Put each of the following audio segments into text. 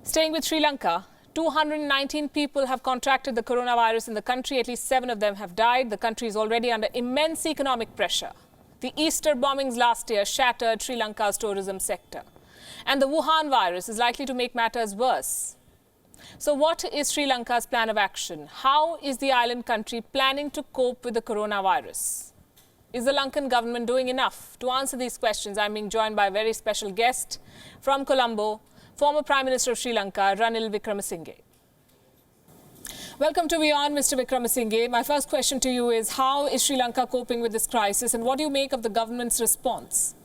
Staying with Sri Lanka, 219 people have contracted the coronavirus in the country. At least 7 of them have died. The country is already under immense economic pressure. The Easter bombings last year shattered Sri Lanka's tourism sector. And the Wuhan virus is likely to make matters worse. So what is Sri Lanka's plan of action? How is the island country planning to cope with the coronavirus? Is the Lankan government doing enough? To answer these questions, I'm being joined by a very special guest from Colombo, former Prime Minister of Sri Lanka, Ranil Wickremesinghe. Welcome to WION, Mr. Wickremesinghe. My first question to you is, how is Sri Lanka coping with this crisis and what do you make of the government's response?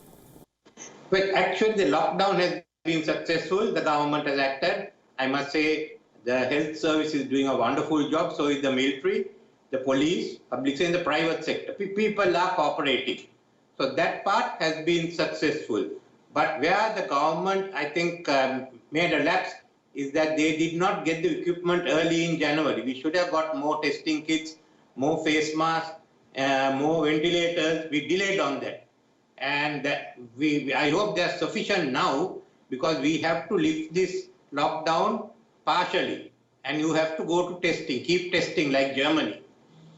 Well, actually, the lockdown has been successful. The government has acted. I must say the health service is doing a wonderful job. So is the military, the police, public sector, and the private sector. People are cooperating. So that part has been successful. But where the government, I think, made a lapse is that they did not get the equipment early in January. We should have got more testing kits, more face masks, more ventilators. We delayed on that. And I hope they are sufficient now because we have to lift this lockdown partially. And you have to go to testing, keep testing like Germany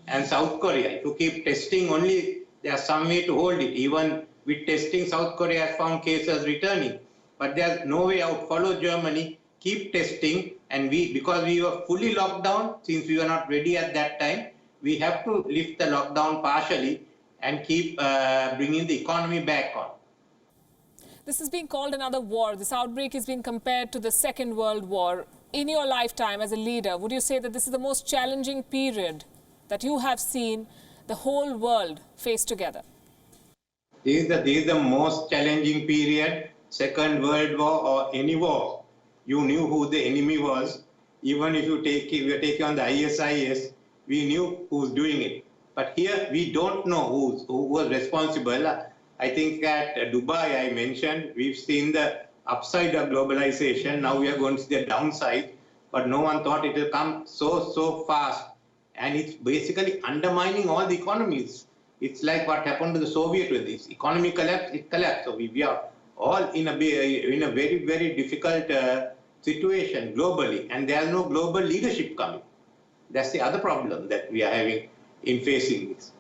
and South Korea. If you keep testing only, there's some way to hold it. Even with testing, South Korea has found cases returning. But there's no way out. Follow Germany, keep testing. And because we were fully locked down, since we were not ready at that time, we have to lift the lockdown partially and keep bringing the economy back on. This is being called another war. This outbreak is being compared to the Second World War. In your lifetime as a leader, would you say that this is the most challenging period that you have seen the whole world face together? This is the most challenging period, Second World War or any war. You knew who the enemy was. Even if you were taking on the ISIS, we knew who's doing it. But here we don't know who was responsible. I think at Dubai, I mentioned, we've seen the upside of globalization. Now we are going to see the downside. But no one thought it will come so fast. And it's basically undermining all the economies. It's like what happened to the Soviet with this economy collapse. It collapsed. So we are all in a very, very difficult situation globally, and there's no global leadership coming. That's the other problem that we are having in facing this.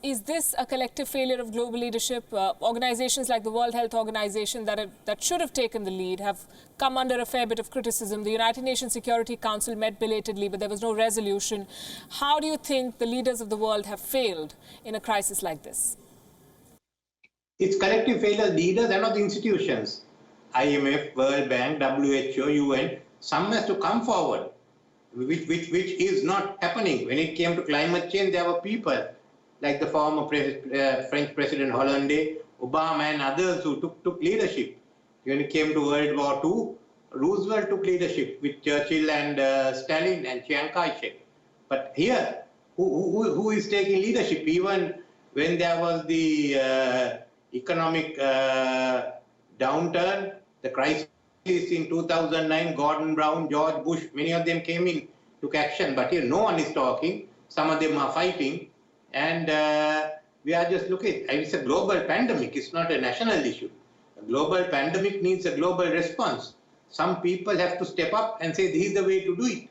Is this a collective failure of global leadership? Organizations like the World Health Organization that should have taken the lead have come under a fair bit of criticism. The United Nations Security Council met belatedly, but there was no resolution. How do you think the leaders of the world have failed in a crisis like this? It's collective failure. Leaders are not the institutions. IMF, World Bank, WHO, UN, some has to come forward, which is not happening. When it came to climate change, there were people like the former French President Hollande, Obama and others who took leadership. When it came to World War II, Roosevelt took leadership with Churchill and Stalin and Chiang Kai-shek. But here, who is taking leadership? Even when there was the economic downturn, the crisis in 2009, Gordon Brown, George Bush, many of them came in, took action. But here no one is talking. Some of them are fighting. And we are just looking, it's a global pandemic, it's not a national issue. A global pandemic needs a global response. Some people have to step up and say, this is the way to do it.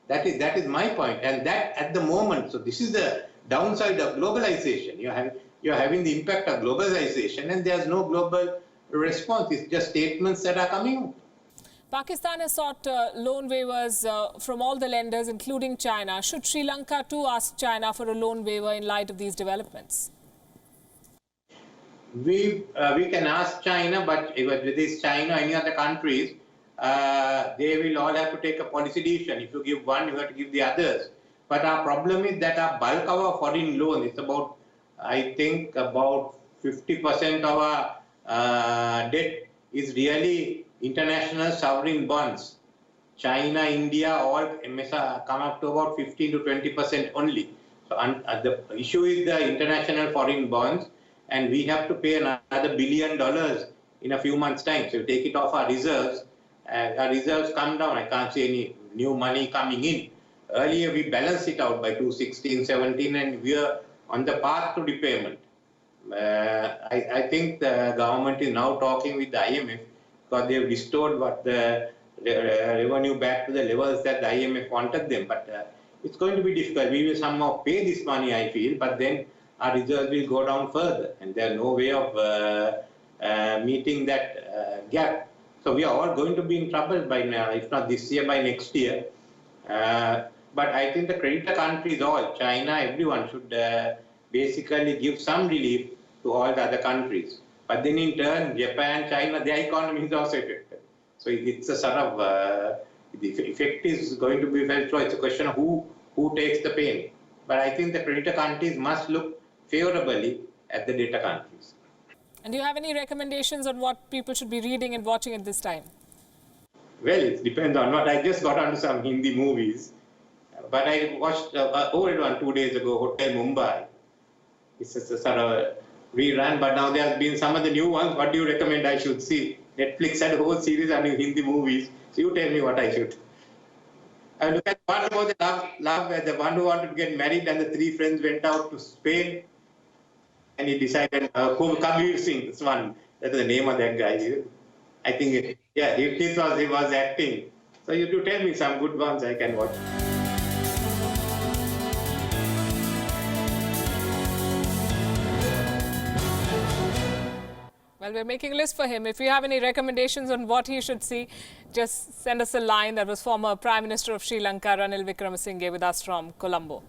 That is my point. And that at the moment, so this is the downside of globalization. You're having the impact of globalization and there's no global response. It's just statements that are coming out. Pakistan has sought loan waivers from all the lenders, including China. Should Sri Lanka too ask China for a loan waiver in light of these developments? We can ask China, but with this China, any other countries, they will all have to take a policy decision. If you give one, you have to give the others. But our problem is that our bulk of our foreign loan is about, I think, about 50% of our debt is really international sovereign bonds. China, India, all come up to about 15 to 20% only. So the issue is the international foreign bonds, and we have to pay another $1 billion in a few months' time. So we take it off our reserves come down. I can't see any new money coming in. Earlier, we balanced it out by 2016, 17, and we are on the path to repayment. I think the government is now talking with the IMF because they have restored what the revenue back to the levels that the IMF wanted them. But it's going to be difficult. We will somehow pay this money, I feel, but then our reserves will go down further, and there's no way of meeting that gap. So we are all going to be in trouble by now, if not this year, by next year. But I think the creditor countries, all China, everyone should basically give some relief to all the other countries. But then in turn, Japan, China, their economy is also affected. So it's a sort of the effect is going to be felt. So it's a question of who takes the pain. But I think the creditor countries must look favorably at the debtor countries. And do you have any recommendations on what people should be reading and watching at this time? Well, it depends on what. I just got onto some Hindi movies. But I watched an old one 2 days ago, Hotel Mumbai. It's a sort of rerun, but now there has been some of the new ones. What do you recommend I should see? Netflix had a whole series of new Hindi movies. So you tell me what I should. I look at one about the love, the one who wanted to get married and the three friends went out to Spain and he decided, Kabir Singh, this one, that is the name of that guy. I think, he was acting. So you do tell me some good ones I can watch. Well, we're making a list for him. If you have any recommendations on what he should see, just send us a line. That was former Prime Minister of Sri Lanka, Ranil Wickremesinghe, with us from Colombo.